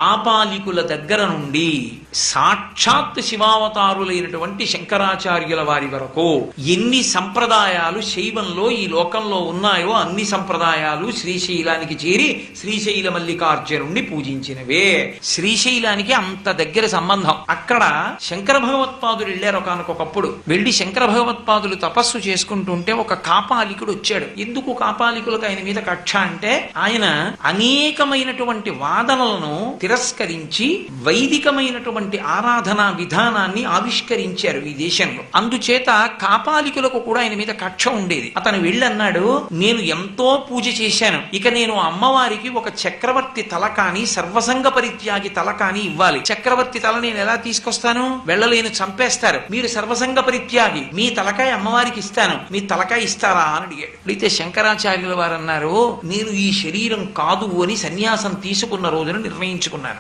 ఆపాలికుల దగ్గర నుండి సాక్షాత్ శివావతారులైనటువంటి శంకరాచార్యుల వారి వరకు ఎన్ని సంప్రదాయాలు శైవంలో ఈ లోకంలో ఉన్నాయో అన్ని సంప్రదాయాలు శ్రీశైలానికి చేరి శ్రీశైల మల్లికార్జునుణ్ణి పూజించినవే. శ్రీశైలానికి అంత దగ్గర సంబంధం. అక్కడ శంకర భగవత్పాదులు వెళ్ళారు ఒకనకొకప్పుడు. వెళ్ళి శంకర భగవత్పాదులు తపస్సు చేసుకుంటుంటే ఒక కాపాలికుడు వచ్చాడు. ఎందుకు కాపాలికులకు ఆయన మీద కక్ష అంటే, ఆయన అనేకమైనటువంటి వాదనలను తిరస్కరించి వైదికమైనటువంటి ఆరాధనా విధానాన్ని ఆవిష్కరించారు ఈ దేశంలో. అందుచేత కాపాలికులకు కూడా ఆయన మీద కక్ష ఉండేది. అతను వెళ్ళన్నాడు, నేను ఎంతో పూజ చేశాను, ఇక నేను అమ్మవారికి ఒక చక్రవర్తి తల కాని సర్వసంగ పరిత్యాగి తల కాని ఇవ్వాలి. చక్రవర్తి తల నేను ఎలా తీసుకొస్తాను? వెళ్ళలేను, చంపేస్తారు. మీరు సర్వసంగ పరిత్యాగి, మీ తలకాయ అమ్మవారికి ఇస్తాను, మీ తలకాయ ఇస్తారా అని అడిగాడు. అడిగితే శంకరాచార్యుల వారు అన్నారు, నేను ఈ శరీరం కాదు అని సన్యాసం తీసుకున్న రోజున నిర్ణయించుకున్నాను.